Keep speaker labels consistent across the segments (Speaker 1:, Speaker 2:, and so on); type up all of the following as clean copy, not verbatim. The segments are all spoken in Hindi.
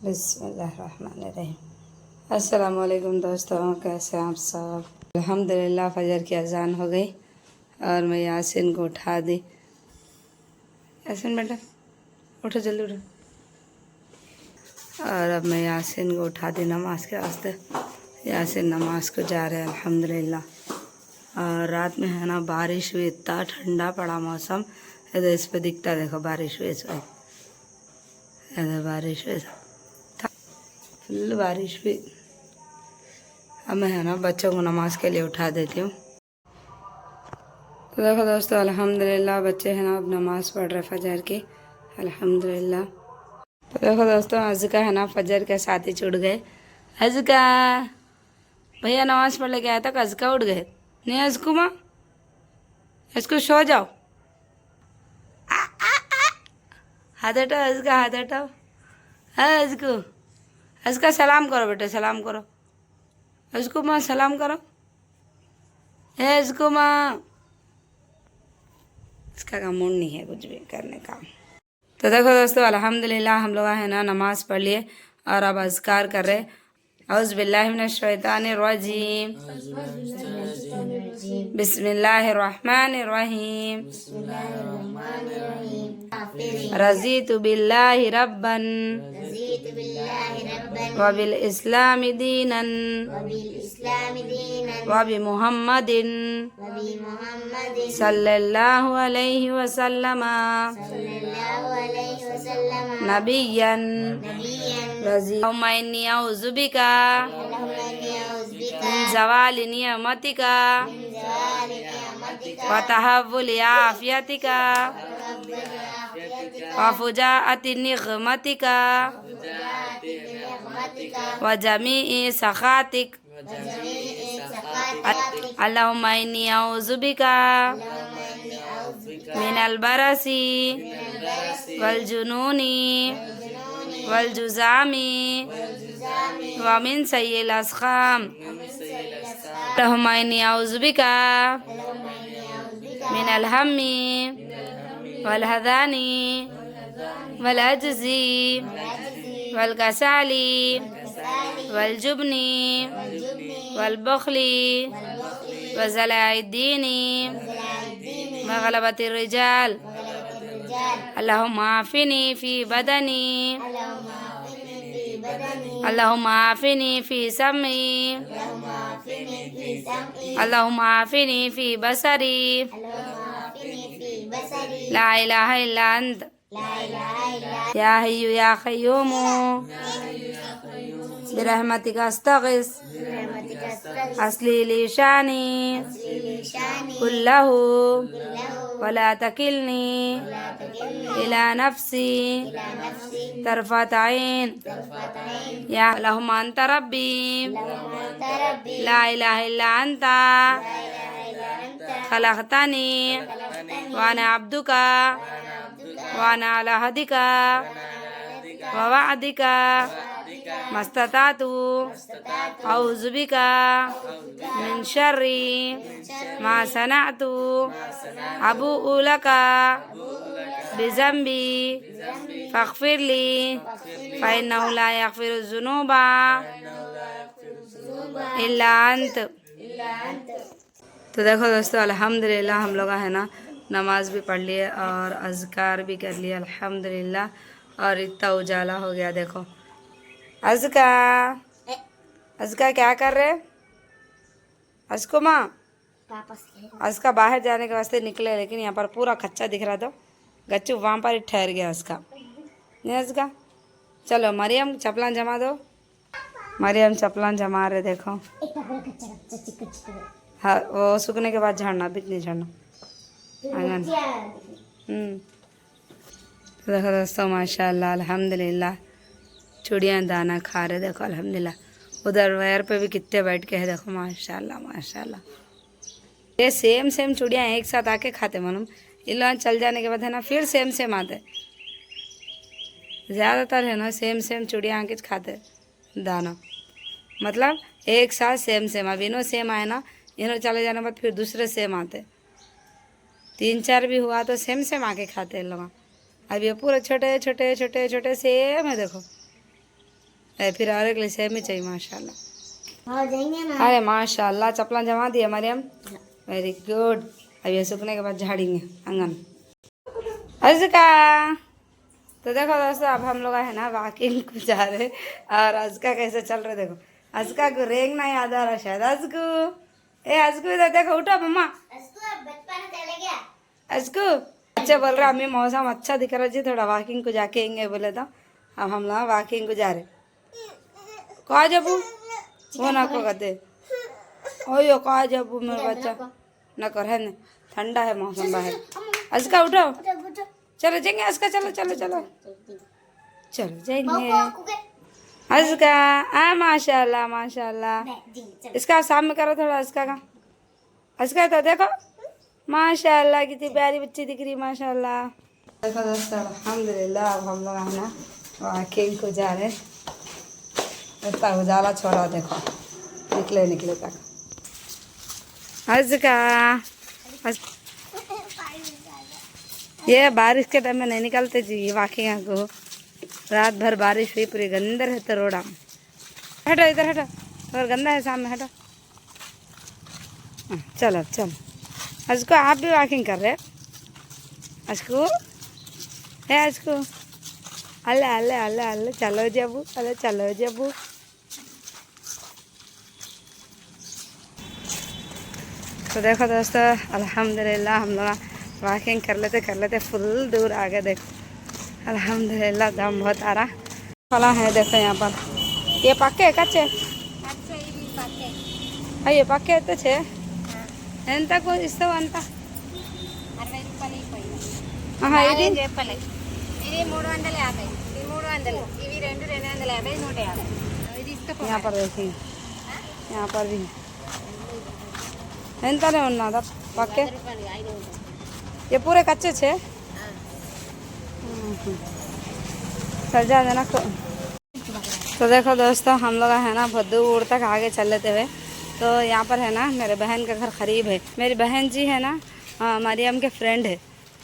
Speaker 1: बिस्मिल्लाहिर्रहमानिर्रहीम। अस्सलामुअलैकुम दोस्तों, कैसे हैं आप सब। अल्हम्दुलिल्लाह फजर की अजान हो गई और मैं यासिन को उठा दी। यासिन बेटा उठो, जल्दी उठो। और अब मैं यासिन को उठा दी नमाज के वास्ते। यासिन नमाज को जा रहे हैं अल्हम्दुलिल्लाह। और रात में है ना बारिश हुई, इतना ठंडा पड़ा मौसम। इधर इस पे दिखता देखो बारिश हुई, इधर बारिश हुई, फुल बारिश हुई। अब मैं है ना बच्चों को नमाज के लिए उठा देती हूँ। तो देखो दोस्तों, अल्हम्दुलिल्लाह बच्चे हैं ना अब नमाज पढ़ रहे फजर की, अल्हम्दुलिल्लाह। तो देखो दोस्तों, अज़का है ना फजर के साथ ही उठ गए। अज़का भैया नमाज पढ़ लेके आया था, अज़का उठ गए। नहीं अज़कू माँ, इसको सो जाओ। हाथ हटाओ अज़का, हाथ हटाओ। हाँ अज़कू, अज़का सलाम करो बेटे, सलाम करो। अज़कू माँ सलाम करो। अज़कू माँ, इसका का मूड नहीं है कुछ भी करने का। तो देखो दोस्तों, अल्हम्दुलिल्लाह हम लोग है ना नमाज पढ़ लिए और अब अज़कार कर रहे। औज़ु बिल्लाहि मिनश शैतानिर रजीम, बिस्मिल्लाहिर्रहमानिर्रहीम, रज़ीतु बिल्लाहि रब्बन व बिल इस्लामि दीनन व बि मुहम्मदिन सल्लल्लाहु अलैहि वसल्लम नबिय्यन रज़ीअल्लाहुम्मा इन्नी अऊज़ु बिका मिन ज़वालि निअमतिका व तहव्वुलि आफ़ियतिका व फुजाअति निक़मतिका व जमीइ सख़ातिक। अल्लाहुम्मा इन्नी अऊज़ु बिका मिनल बरसी वल जुनूनी वल जुज़ामी व मिन सय्यिल अस्क़ाम। अल्लाहुम्मा इन्नी अऊज़ु बिका मिनल हम्मी वल हज़नी वल अज्ज़ी वल कसाली वल जुबनी वल बुख़ली व ज़लाइद्दीनी व ग़लबतिर रिजाल। अल्लाहुम्मा आफ़िनी फ़ी बदनी, अल्लाहुम्मा आफ़िनी फ़ी समई, अल्लाहुम्मा आफ़िनी फ़ी बसरी, ला इलाहा इल्ला अंत या हय्यु या क़य्यूमु बिरहमतिका अस्तग़ीस अस्ली ली शानी कुल्लहु वला तकिलनी इला नफ्सी तरफ़त ऐन। या अल्लाहुम्मा अंता रब्बी ला इलाहा इल्ला अंता खलक़तनी व अना अब्दुका व अना अला अहदिका व वअदिका मस्ततातु औज़ु बिका मिन शर्रि मा सनअतु अबूउ लका बिज़ंबी फ़ग़फ़िरली फ़इन्नहु ला यग़फ़िरु ज़ुनूबा इल्ला अंत। तो देखो दोस्तों, अल्हम्दुलिल्लाह हम लोग है ना नमाज भी पढ़ लिए और अज़कार भी कर लिए अल्हम्दुलिल्लाह। और इतना उजाला हो गया देखो। अज़का, अज़का क्या कर रहे? अज़को माँ, अज़का बाहर जाने के वास्ते निकले, लेकिन यहाँ पर पूरा कच्चा दिख रहा था। गच्चू वहाँ पर ही ठहर गया उसका। नहीं अज़का, चलो मरियम चप्पलां जमा दो। मरियम चप्पलां जमा रहे देखो। हाँ, वो सूखने के बाद झाड़ना, बीच नहीं झाड़ना आंगन। तो देखो दोस्तों, माशाल्लाह अल्हम्दुलिल्लाह चिड़ियाँ दाना खा रहे देखो अल्हम्दुलिल्लाह। उधर वायर पे भी कितने बैठ के है देखो, माशाल्लाह माशाल्लाह। ये सेम सेम चिड़ियाँ एक साथ आके खाते मालूम। इन लोग चल जाने के बाद है ना फिर सेम सेम आते। ज़्यादातर है ना सेम सेम चिड़िया आके खाते दाना, मतलब एक साथ सेम सेम। अब इन्हों सेम आए ना, इन्हों चले जाने के बाद फिर दूसरे सेम आते। 3-4 भी हुआ तो सेम सेम आके खाते हैं लोग। अब ये पूरे छोटे छोटे छोटे छोटे सेम है देखो। फिर और एक लिए सेम ही चाहिए माशाल्लाह।
Speaker 2: हाँ देंगे ना।
Speaker 1: अरे माशाल्लाह चप्पल जमा दिया मरियम, वेरी गुड। अब ये सूखने के बाद झाड़ेंगे आंगन। अज़का तो देखो दोस्तों अब हम लोग है ना वॉकिंग को जा रहे और अज़का कैसे चल रहे देखो। अज़का को रेंगना याद आ रहा शायद। अज़कू ए अज़कू इधर देखो, उठो मम्मा।
Speaker 2: बचपन चले गया।
Speaker 1: अज़कू बच्चे बोल रहे अम्मी मौसम अच्छा दिख रहा जी, थोड़ा वॉकिंग को जाके आएंगे बोले तो अब हम लोग वॉकिंग को जा रहे। कहा जबू वो ना को कहते ओयो कहा जबू मेरा बच्चा न कर है न, ठंडा है मौसम बाहर। अज़का उठो चलो जाएंगे अज़का, चलो चलो चलो चलो जाएंगे। अज़का आ माशाल्लाह माशाल्लाह। इसका सामने करो थोड़ा अज़का का। अज़का तो देखो माशाल्लाह कितनी प्यारी बच्ची दिख रही माशाल्लाह। देखो दोस्तों अल्हम्दुलिल्लाह अब हम लोग है ना वॉकिंग को जा रहे। इतना उजाला छोड़ा देखो निकले निकले तक। अज़का ये बारिश के टाइम में नहीं निकलते जी वॉकिंग को, रात भर बारिश हुई पूरी गंदर है तो रोड़ा। हटो इधर हटो और गंदा है सामने हटो। चलो चलो अज़को आप भी वॉकिंग कर रहे। अज़को है अज़को अल्ले अल्ले अल्ले अल्ले चलो जबू अल्ले चलो जबू। तो देखो दोस्तों अल्हम्दुलिल्लाह हम लोग वॉकिंग कर लेते फुल दूर आ गए देखो। अल्हम्दुलिल्लाह दम बहुत आ रहा। फला है देखो यहाँ पर, ये पक्के है कच्चे ये पक्के तो छे ఎంత ఇస్తావు అంత
Speaker 2: 60 రూపాయలు అయిపోయింది।
Speaker 1: ఆహా ఇది
Speaker 2: చెప్పలే ఇది 350 ఇది 300 ఇవి రెండు 250 150 ఇది ఇస్తా।
Speaker 1: यहाँ पर देखिए यहाँ पर भी ఎంతనే ఉన్నదా పక్కే? ये पूरे कच्चे छे चल जा देना। तो देखो दोस्तों हम लोग है ना बहुत दूर तक आगे चल लेते हुए। तो यहाँ पर है ना मेरे बहन का घर करीब है। मेरी बहन जी है ना मरियम के फ्रेंड है।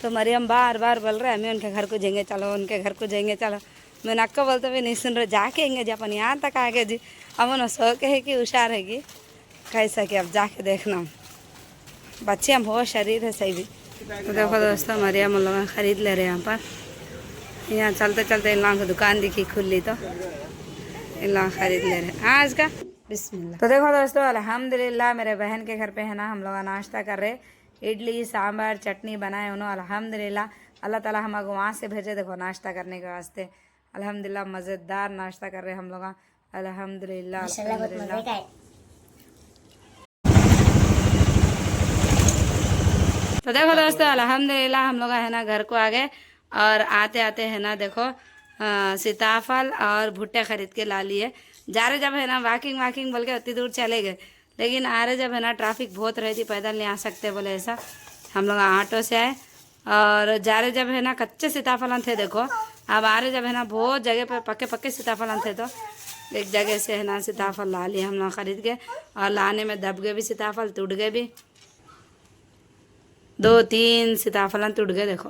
Speaker 1: तो मरियम बार बार बोल रहे हैं हमें उनके घर को जाएंगे चलो उनके घर को जाएंगे चलो। मैं नक्का बोलते हुए नहीं सुन रहे, जाके आएंगे जी अपन यहाँ तक आगे जी। अब उन्होंने सोच है कि हुशार है कि कैसा कि अब जाके देखना बच्चे हम हो शरीर है सही भी। तो देखो दोस्तों मरियम उन लोग ख़रीद ले रहे हैं यहाँ पर। यहाँ चलते चलते इन लोगों को दुकान दिखी खुली तो इन लोग ख़रीद ले रहे हैं। हाँ इसका बिस्मिल्लाह। तो देखो दोस्तों अल्हम्दुलिल्लाह मेरे बहन के घर पे है ना हम लोग नाश्ता कर रहे। इडली सांभर चटनी बनाए उन्होंने अल्हम्दुलिल्लाह। अल्लाह ताला हमको वहाँ से भेजे देखो नाश्ता करने के वास्ते। अल्हम्दुलिल्लाह मज़ेदार नाश्ता कर रहे हम लोग अल्हम्दुलिल्लाह अल्हम्दुलिल्लाह। तो देखो दोस्तों अल्हम्दुलिल्लाह हम लोग है ना घर को आ गए और आते आते है ना देखो सीताफल और भुट्टे खरीद के ला लिए। जा रहे जब है ना वॉकिंग वॉकिंग बोल के उतनी दूर चले गए, लेकिन आ रहे जब है ना ट्रैफिक बहुत रही थी पैदल नहीं आ सकते बोले ऐसा हम लोग ऑटो से आए। और जा रहे जब है ना कच्चे सीताफल थे देखो। अब आ रहे जब है ना बहुत जगह पे पक्के पक्के सीताफल थे। तो एक जगह से है ना सीताफल ला लिए हम लोग खरीद के और लाने में दब गए भी सीताफल टूट गए भी। 2-3 सीताफल टूट गए देखो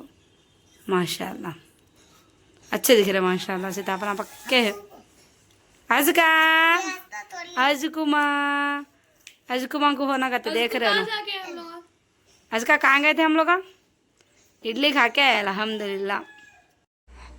Speaker 1: माशाल्लाह अच्छे दिख रहे माशाल्लाह। सीताफल पक्के है। अज़का अज़कुमा को होना का तो देख रहे हो ना। अज़का कहाँ गए थे हम लोग? इडली खा के आए अल्हम्दुलिल्लाह।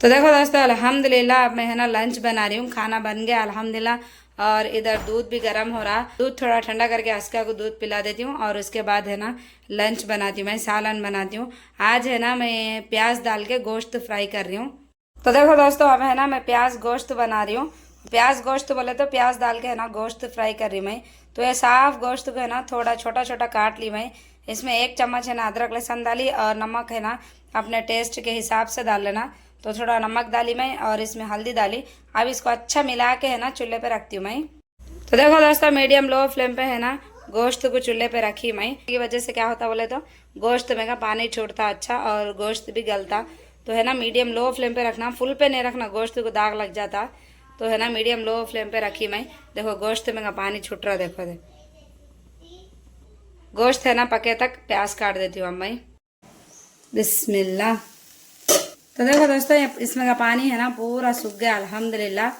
Speaker 1: तो देखो दोस्तों अल्हम्दुलिल्लाह अब मैं है ना लंच बना रही हूँ। खाना बन गया अल्हम्दुलिल्लाह और इधर दूध भी गर्म हो रहा। दूध थोड़ा ठंडा करके अस्का को दूध पिला देती हूँ और उसके बाद है ना लंच बनाती हूँ। मैं सालन बनाती हूँ। आज है ना मैं प्याज डाल के गोश्त फ्राई कर रही हूँ। तो देखो दोस्तों अब है ना मैं प्याज गोश्त बना रही हूँ। प्याज गोश्त बोले तो प्याज डाल के है ना गोश्त फ्राई कर रही मैं। तो ये साफ गोश्त को है ना थोड़ा छोटा छोटा काट ली मैं। इसमें 1 चम्मच है ना अदरक लहसुन डाली और नमक है ना अपने टेस्ट के हिसाब से डाल लेना। तो थोड़ा नमक डाली मैं और इसमें हल्दी डाली। अब इसको अच्छा मिला के है ना चूल्हे पे रखती हूँ मैं। तो देखो दोस्तों मीडियम लो फ्लेम पे है ना गोश्त को चूल्हे पे रखी मैं। की वजह से क्या होता बोले तो गोश्त में का पानी छूटता अच्छा और गोश्त भी गलता। तो है ना मीडियम लो फ्लेम पे रखना, फुल पे नहीं रखना, गोश्त को दाग लग जाता। तो है ना मीडियम लो फ्लेम पे रखी मैं। देखो गोश्त में का पानी छूट रहा देखो दे। गोश्त है ना पके तक प्याज काट देती हूँ अब मैं। बिस्मिल्लाह। तो देखो दोस्तों इसमें का पानी है ना पूरा सूख गया अल्हम्दुलिल्लाह।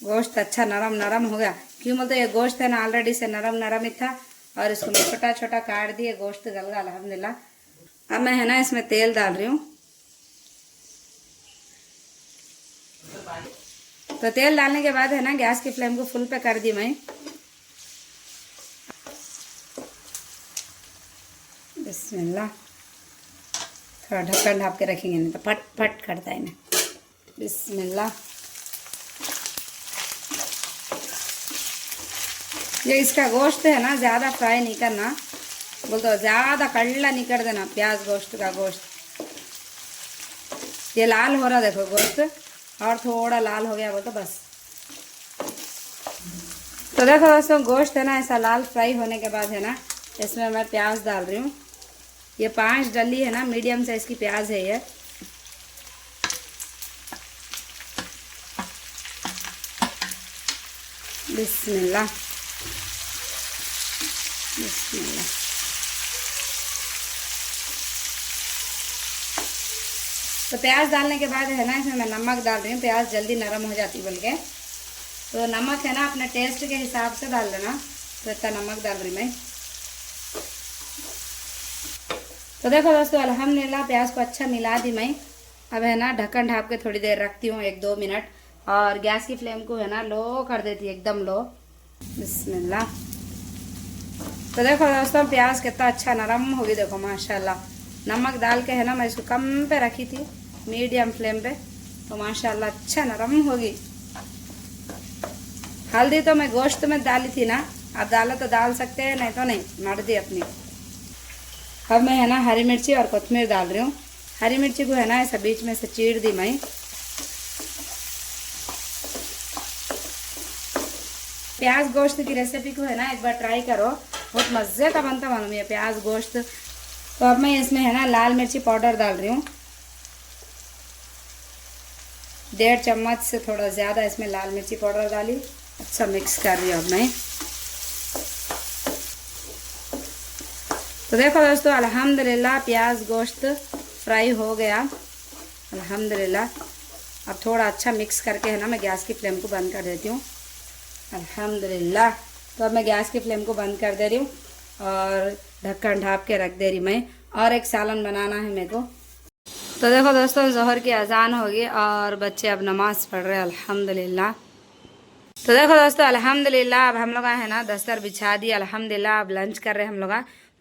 Speaker 1: गोश्त अच्छा नरम नरम हो गया। क्यों बोलते ये गोश्त है ना ऑलरेडी से नरम नरम ही था, और इसको मैं छोटा छोटा काट दिए, गोश्त गल गया अल्हम्दुलिल्लाह। अब मैं है ना इसमें तेल डाल रही हूँ। तो तेल डालने के बाद है ना गैस की फ्लेम को फुल पे कर दी मैं। बिस्मिल्लाह, थोड़ा ढक्कन ढाप के रखेंगे नहीं तो फट फट करता है ना। बिस्मिल्लाह। ये इसका गोश्त है ना ज़्यादा फ्राई नहीं करना, बोलते ज़्यादा कड़ला नहीं कर देना प्याज गोश्त का। गोश्त ये लाल हो रहा देखो गोश्त, और थोड़ा लाल हो गया बोलते बस। तो देखो दोस्तों गोश्त है ना ऐसा लाल फ्राई होने के बाद है ना इसमें मैं प्याज डाल रही हूँ। ये 5 डली है ना, मीडियम साइज की प्याज है ये। बिस्मिल्लाह बिस्मिल्लाह। तो प्याज डालने के बाद है ना इसमें मैं नमक डाल रही हूँ, प्याज जल्दी नरम हो जाती बोल के। तो नमक है ना अपने टेस्ट के हिसाब से डाल देना, तो इतना नमक डाल रही मैं। तो देखो दोस्तों अल्हम्दुलिल्लाह प्याज को अच्छा मिला दी मैं। अब है ना ढक्कन ढाप के थोड़ी देर रखती हूँ, 1-2 मिनट, और गैस की फ्लेम को है ना लो कर देती है, एकदम लो। बिस्मिल्लाह। तो देखो दोस्तों प्याज कितना अच्छा नरम होगी, देखो माशाल्लाह। नमक डाल के है ना मैं इसको कम पे रखी थी, मीडियम फ्लेम पे, तो माशाल्लाह अच्छा नरम होगी। हल्दी तो मैं गोश्त में डाली थी ना, आप डालो तो डाल सकते हैं, नहीं तो नहीं, मर्जी अपनी। अब मैं है ना हरी मिर्ची और कोतमीर डाल रही हूँ। हरी मिर्ची को है ना ऐसा बीच में से चीर दी मैं। प्याज गोश्त की रेसिपी को है ना एक बार ट्राई करो, बहुत मज़े का बनता मालूम है प्याज गोश्त। तो अब मैं इसमें है ना लाल मिर्ची पाउडर डाल रही हूँ, 1.5 चम्मच से थोड़ा ज़्यादा इसमें लाल मिर्ची पाउडर डाली। अच्छा मिक्स कर रही हूँ अब मैं। तो देखो दोस्तों अल्हम्दुलिल्लाह प्याज गोश्त फ्राई हो गया अल्हम्दुलिल्लाह। अब थोड़ा अच्छा मिक्स करके है ना मैं गैस की फ्लेम को बंद कर देती हूँ अल्हम्दुलिल्लाह। तो अब मैं गैस की फ्लेम को बंद कर दे रही हूँ और ढक्कन ढाप के रख दे रही मैं। और एक सालन बनाना है मेरे को। तो देखो दोस्तों ज़ोहर की अजान होगी और बच्चे अब नमाज़ पढ़ रहे हैं अल्हम्दुलिल्लाह। तो देखो दोस्तों अल्हम्दुलिल्लाह अब हम लोग है ना दस्तर बिछा दी अल्हम्दुलिल्लाह। अब लंच कर रहे हैं हम लोग।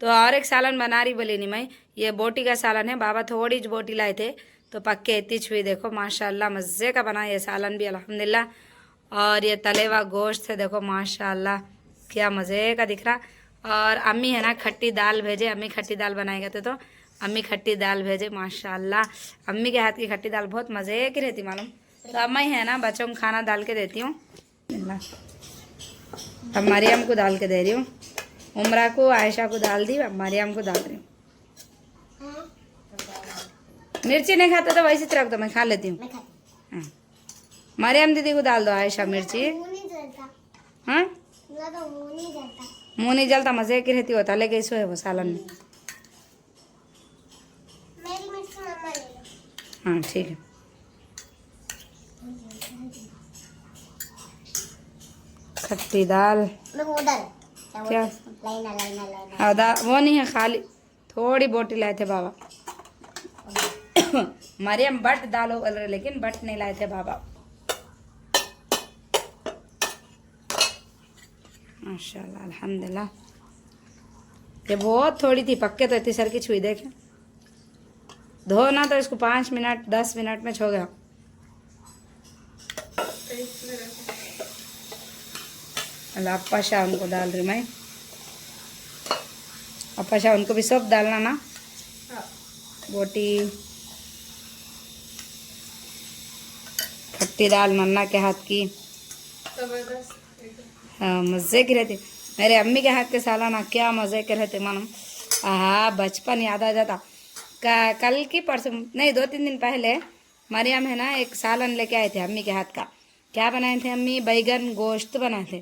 Speaker 1: तो और एक सालन बना रही बोली नहीं मैं, ये बोटी का सालन है। बाबा थोड़ी ज बोटी लाए थे तो पक्के इतनी छुई, देखो माशाल्लाह मज़े का बना ये सालन भी अल्हम्दुलिल्लाह। और ये तले हुआ गोश्त है, देखो माशाल्लाह क्या मज़े का दिख रहा। और अम्मी है ना खट्टी दाल भेजे, अम्मी खट्टी दाल बनाएगा तो अम्मी खट्टी दाल भेजे माशाल्लाह। अम्मी के हाथ की खट्टी दाल बहुत मज़े की रहती मालूम। तो अब मैं है ना बच्चों को खाना डाल के देती हूँ। अब मरियम को डाल के दे रही हूँ, उमरा को आयशा को डाल दी, अब मरियम को डाल रही हूँ। मिर्ची नहीं खाता तो वैसे रख दो, मैं खा लेती हूँ। हाँ। मरियम दीदी को डाल दो आयशा मिर्ची। हाँ मुँह नहीं जलता, मज़े की रहती हो तले कैसे है वो सालन में। हाँ ठीक है। खट्टी दाल क्या वो नहीं है, खाली थोड़ी बोटी लाए थे बाबा। मरियम बट दालो बोल रहे लेकिन बट नहीं लाए थे बाबा। माशाल्लाह अल्हम्दुलिल्लाह। ये बहुत थोड़ी थी, पक्के तो इतनी सर की छुई देखे। धो ना तो इसको 5 मिनट 10 मिनट में छो गया। अप्पा शाह उनको डाल रही मैं। अप्पा शाह उनको भी सब डालना ना, बोटी खट्टी दाल नन्ना के हाथ की हाँ मज़े की रहती। मेरे अम्मी के हाथ के सालाना क्या मज़े के रहते मालूम। हाँ बचपन याद आ जाता। कल की परसों नहीं 2-3 दिन पहले मरियम है ना एक सालन लेके आए थे अम्मी के हाथ का। क्या बनाए थे अम्मी? बैगन गोश्त बनाए थे।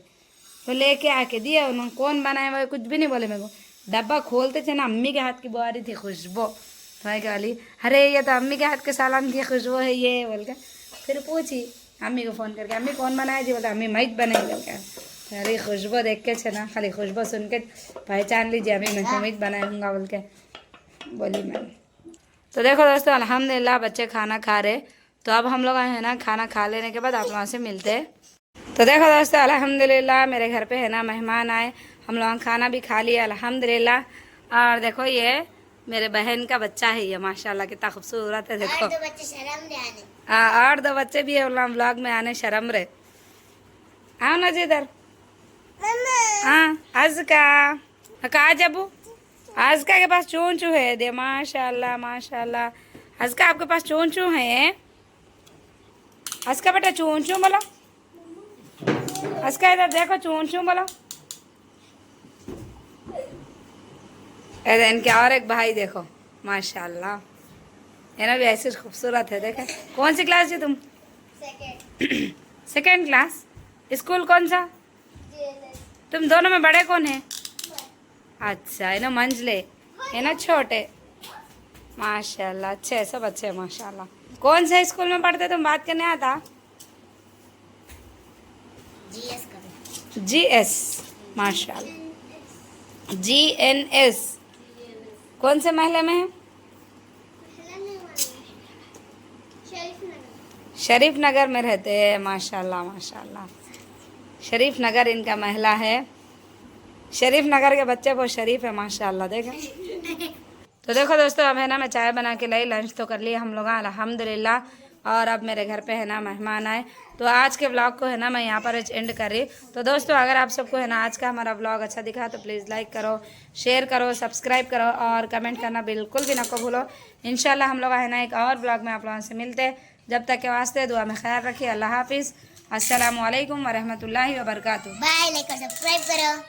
Speaker 1: तो लेके आके दिया उन्होंने। कौन बनाए वो कुछ भी नहीं बोले मेरे को। डब्बा खोलते थे ना अम्मी के हाथ की बुआ रही थी खुशबू। तो मैं क्या बोली, अरे ये तो अम्मी के हाथ के सालन की खुशबू है ये बोल के। फिर पूछी अम्मी को फ़ोन करके अम्मी कौन बनाए जी, बोलते अम्मी मैत बनाई लो क्या। अरे खुशबू देख के छे ना, खाली खुशबू सुन के पहचान लीजिए अम्मी मैं मैत बनाऊँगा बोल के बोली मैंने। तो देखो दोस्तों अल्हम्दुलिल्लाह बच्चे खाना खा रहे, तो अब हम लोग है ना खाना खा लेने के बाद आप लोगों से मिलते हैं। तो देखो दोस्तों अल्हम्दुलिल्लाह मेरे घर पे है ना मेहमान आए, हम लोग खाना भी खा लिया अल्हम्दुलिल्लाह। और देखो ये मेरे बहन का बच्चा है, ये माशाल्लाह कितना खूबसूरत है देखो। और 2 बच्चे भी है व्लॉग में आने शर्म रे। आओ ना जी इधर। हाँ अज़का कहा जबू, अज़का के पास चूं चूं है दे, माशाल्लाह माशाल्लाह। अज़का आपके पास चूं चूं है, अज़का बेटा चूं चूं बोलो, अज़का इधर देखो चूं चूं बोलो। इनके और एक भाई देखो माशाल्लाह, है ना भी ऐसे खूबसूरत है देखे। कौन सी क्लास है तुम? Second class. स्कूल कौन सा? तुम दोनों में बड़े कौन है? अच्छा है ना मंझले, है ना छोटे। माशाल्लाह अच्छे सब अच्छे हैं माशाल्लाह। कौन सा स्कूल में पढ़ते तुम, बात करने आता? GS माशाल्लाह, GNS। कौन से महल्ले में है? शरीफ नगर में रहते हैं माशाल्लाह माशाल्लाह। शरीफ नगर इनका महला है, शरीफ नगर के बच्चे बहुत शरीफ है माशाल्लाह देखें। तो देखो दोस्तों अब है ना मैं चाय बना के लाई, लंच तो कर लिया हम लोग अल्हम्दुलिल्लाह। और अब मेरे घर पे है ना मेहमान आए, तो आज के व्लॉग को है ना मैं यहाँ पर एंड कर रही। तो दोस्तों अगर आप सबको है ना आज का हमारा व्लॉग अच्छा दिखा तो प्लीज़ लाइक करो, शेयर करो, सब्सक्राइब करो और कमेंट करना बिल्कुल भी ना को भूलो। इंशाल्लाह हम लोग है ना एक और व्लॉग में आप लोगों से मिलते हैं। जब तक के वास्ते दुआ में ख्याल रखिए। अल्लाह हाफिज़। अस्सलामु अलैकुम वरहमतुल्लाहि वबरकातुहू।
Speaker 2: बाय, लाइक और सब्सक्राइब करो।